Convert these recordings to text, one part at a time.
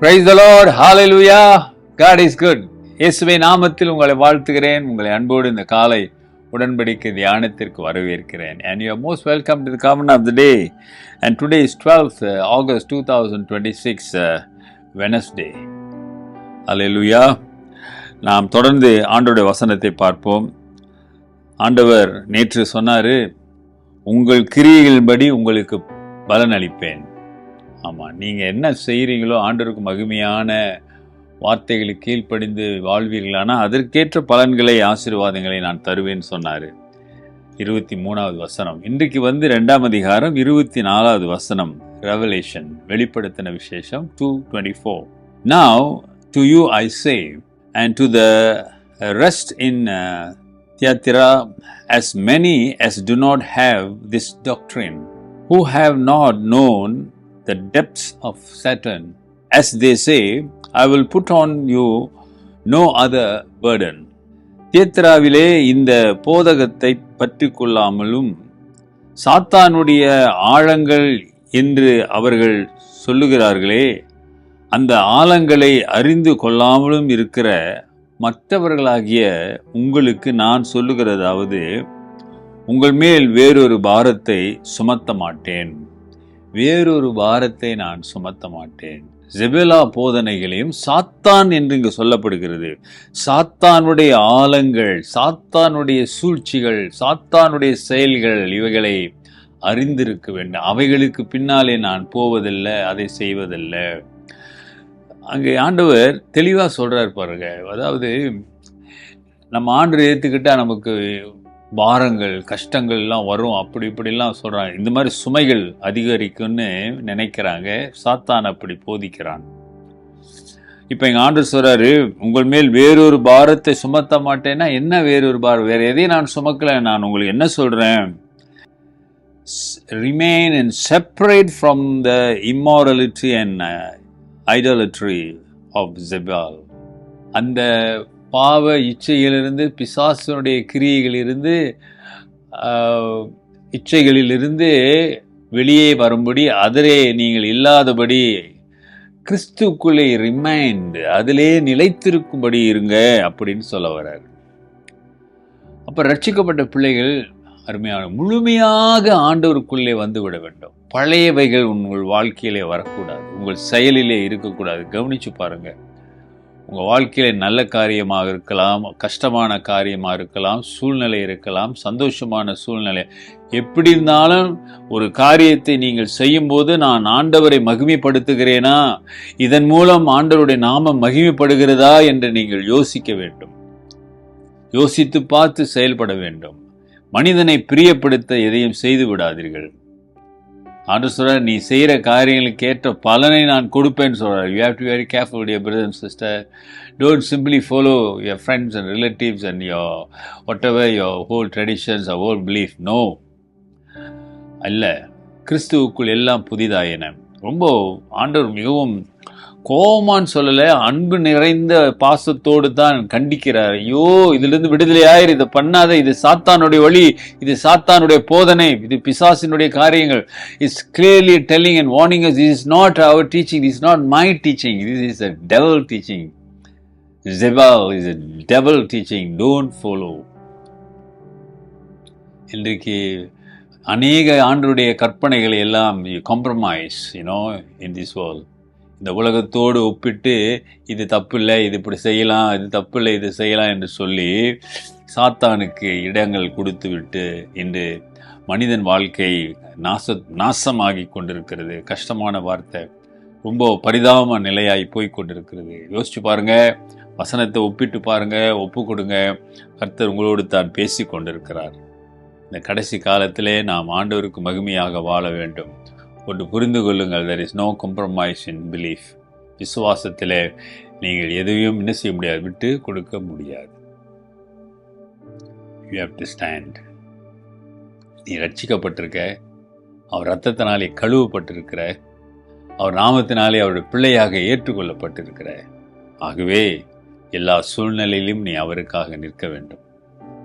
Praise the Lord. Hallelujah. God is good. இயேசுவின் நாமத்தில் உங்களை வாழ்த்துகிறேன். உங்களை அன்போடு இந்த காலை உடன்படிக்கை தியானத்திற்கு வரவேற்கிறேன். And you are most welcome to the covenant of the day. And today is 12th August 2026 Wednesday. Hallelujah. நாம் தொடர்ந்து ஆண்டவருடைய வசனத்தை பார்ப்போம். ஆண்டவர் நேற்று சொன்னாரு, உங்கள் கிரியைகளின்படி உங்களுக்கு பலன் அளிப்பேன். ஆமாம், நீங்கள் என்ன செய்கிறீங்களோ ஆண்டவருக்கு மகிமையான வார்த்தைகளுக்கு கீழ்ப்படிந்து வாழ்வீர்களானால் அதற்கேற்ற பலன்களை ஆசீர்வாதங்களை நான் தருவேன்னு சொன்னார். 23வது வசனம். இன்றைக்கு 2ஆம் அதிகாரம் 24வது வசனம். ரெவலேஷன், வெளிப்படுத்தின விசேஷம் 2:24. Now to you I say, and to the rest in Thyatira, as many as do not have this doctrine, who have not known the depths of Satan, as they say, I will put on you no other burden. தியத்திராவிலே இந்த போதகத்தை பற்றி கொள்ளாமலும் சாத்தானுடைய ஆழங்கள் என்று அவர்கள் சொல்லுகிறார்களே, அந்த ஆழங்களை அறிந்து கொள்ளாமலும் இருக்கிற மற்றவர்களாகிய உங்களுக்கு நான் சொல்லுகிறதாவது, உங்கள் மேல் வேறொரு பாரத்தை சுமத்த மாட்டேன். வேறொரு பாரத்தை நான் சுமத்த மாட்டேன். ஜெபெலா போதனைகளையும் சாத்தான் என்று இங்கு சொல்லப்படுகிறது. சாத்தானுடைய ஆழங்கள், சாத்தானுடைய சூழ்ச்சிகள், சாத்தானுடைய செயல்கள், இவைகளை அறிந்திருக்க வேண்டும். அவைகளுக்கு பின்னாலே நான் போவதில்லை, அதை செய்வதில்லை. அங்கே ஆண்டவர் தெளிவாக சொல்கிறார் பாருங்க. அதாவது நம்ம ஆண்டு ஏற்றுக்கிட்டால் நமக்கு பாரங்கள், கஷ்டங்கள்லாம் வரும், அப்படி இப்படிலாம் சொல்கிறாங்க. இந்த மாதிரி சுமைகள் அதிகரிக்கும்னு நினைக்கிறாங்க. சாத்தான் அப்படி போதிக்கிறான். இப்போ எங்கள் ஆண்டவர் சொல்கிறாரு, உங்கள் மேல் வேறொரு பாரத்தை சுமத்த மாட்டேன்னா என்ன வேறொரு பாரம்? வேறு எதையும் நான் சுமக்கலை. நான் உங்களுக்கு என்ன சொல்கிறேன்? Remain and separate from the immorality and idolatry of Jezebel. அந்த பாவ இச்சைகளிலிருந்து, பிசாசனுடைய கிரியைகளிலிருந்து, இச்சைகளிலிருந்து வெளியே வரும்படி, அதிலே நீங்கள் இல்லாதபடி கிறிஸ்துக்குள்ளே ரிமைண்ட், அதிலே நிலைத்திருக்கும்படி இருங்க அப்படின்னு சொல்ல வர்றார். அப்போ ரட்சிக்கப்பட்ட பிள்ளைகள் அருமையான முழுமையாக ஆண்டவருக்குள்ளே வந்து விட வேண்டும். பழையவைகள் உங்கள் வாழ்க்கையிலே வரக்கூடாது, உங்கள் செயலிலே இருக்கக்கூடாது. கவனிச்சு பாருங்க. உங்கள் வாழ்க்கையில் நல்ல காரியமாக இருக்கலாம், கஷ்டமான காரியமாக இருக்கலாம், சூழ்நிலை இருக்கலாம், சந்தோஷமான சூழ்நிலை, எப்படி இருந்தாலும் ஒரு காரியத்தை நீங்கள் செய்யும்போது நான் ஆண்டவரை மகிமைப்படுத்துகிறேனா, இதன் மூலம் ஆண்டவருடைய நாமம் மகிமைப்படுகிறதா என்று நீங்கள் யோசிக்க வேண்டும். யோசித்து பார்த்து செயல்பட வேண்டும். மனிதனை பிரியப்படுத்த எதையும் செய்து விடாதீர்கள். ஆண்டவர் சொல்றார், நீ செய்கிற காரியங்களுக்கு ஏற்ற பலனை நான் கொடுப்பேன்னு சொல்கிறார். You have to very careful dear brother and sister. Don't simply follow your friends and relatives and your whatever your whole traditions or whole belief. No, அல்ல. கிறிஸ்துவுக்குள் எல்லாம் புதிதாயின. ரொம்ப ஆண்டவர் மிகவும் கோபமான்னு சொல்லலை, அன்பு நிறைந்த பாசத்தோடு தான் கண்டிக்கிறார். ஐயோ, இதிலிருந்து விடுதலையாயிரு, இதை பண்ணாத, இது சாத்தானுடைய வழி, இது சாத்தானுடைய போதனை, இது பிசாசினுடைய காரியங்கள். It's clearly telling and warning us, this is not our teaching, this is not my teaching, this is a devil teaching. Zebal is a devil teaching, don't follow. இன்றைக்கு அநேக ஆண்டவருடைய கற்பனைகளை எல்லாம் காம்ப்ரமைஸ் in this world. இந்த உலகத்தோடு ஒப்பிட்டு இது தப்பு இல்லை, இது இப்படி செய்யலாம், இது தப்பு இல்லை, இது செய்யலாம் என்று சொல்லி சாத்தானுக்கு இடங்கள் கொடுத்து விட்டு இன்று மனிதன் வாழ்க்கை நாசமாகி கொண்டிருக்கிறது. கஷ்டமான வார்த்தை, ரொம்ப பரிதாபமான நிலையாகி போய் கொண்டிருக்கிறது. யோசிச்சு பாருங்க, வசனத்தை ஒப்பிட்டு பாருங்க, ஒப்பு கொடுங்க. கர்த்தர் உங்களோடு தான் பேசி கொண்டிருக்கிறார். இந்த கடைசி காலத்திலே நாம் ஆண்டவருக்கு மகிமையாக வாழ வேண்டும். ஒன்று புரிந்து கொள்ளுங்கள், there is no compromise in belief. விசுவாசத்திலே நீங்கள் எதையும் என்ன செய்ய முடியாது, விட்டு கொடுக்க முடியாது. You have to stand. நீ ரட்சிக்கப்பட்டிருக்க, அவர் இரத்தத்தினாலே கழுவப்பட்டிருக்கிற, அவர் நாமத்தினாலே அவருடைய பிள்ளையாக ஏற்றுக்கொள்ளப்பட்டிருக்கிற. ஆகவே எல்லா சூழ்நிலையிலும் நீ அவருக்காக நிற்க வேண்டும்.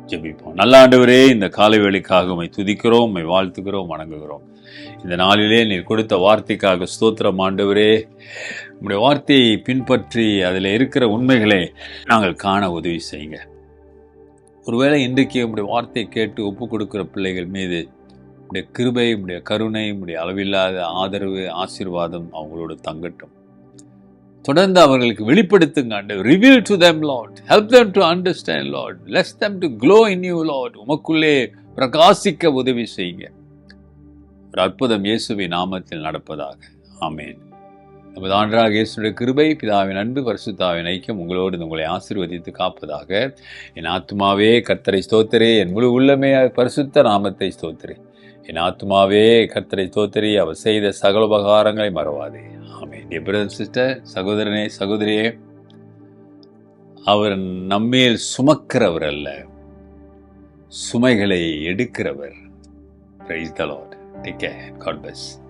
ஜெபிப்போம். நல்ல ஆண்டவரே, இந்த காலை வேளைக்காக உம்மை துதிக்கிறோம், உம்மை வாழ்த்துகிறோம், வணங்குகிறோம். இந்த நாளிலே நீர் கொடுத்த வார்த்தைக்காக ஸ்தோத்திரம் ஆண்டவரே. உம்முடைய வார்த்தையை பின்பற்றி அதில் இருக்கிற உண்மைகளை நாங்கள் காண உதவி செய்யுங்க. ஒருவேளை இன்றைக்கு உம்முடைய வார்த்தையை கேட்டு ஒப்பு கொடுக்கிற பிள்ளைகள் மீது உம்முடைய கிருபை, உம்முடைய கருணை, உம்முடைய அளவில்லாத ஆதரவு, ஆசீர்வாதம் அவங்களோடு தங்கட்டும். தொடர்ந்து அவர்களுக்கு வெளிப்படுத்துங்க ஆண்டவர். Reveal to them Lord, help them to understand Lord, bless them to glow in you Lord. உமக்குள்ளே பிரகாசிக்க உதவி செய்யுங்க. ஒரு அற்புதம் இயேசுவின் நாமத்தில் நடப்பதாக. ஆமென். நமது ஆண்டவராகிய இயேசுவின் கிருபை, பிதாவின் அன்பு, பரிசுத்தாவின் ஐக்கியம் உங்களோடு உங்களை ஆசீர்வதித்து காப்பதாக. என் ஆத்துமாவே கர்த்தரை ஸ்தோத்திரே, என் முழு உள்ளமே பரிசுத்த நாமத்தை ஸ்தோத்திரே. என் ஆத்துமாவே கர்த்தரை ஸ்தோத்திரி, அவர் செய்த சகல உபகாரங்களை மறவாதே. ஆமென். டியர் பிரதர் சிஸ்டர், சகோதரனே சகோதரியே, அவர் நம்மேல் சுமக்கிறவர் அல்ல, சுமைகளை எடுக்கிறவர். Praise the Lord. Take care. God plus.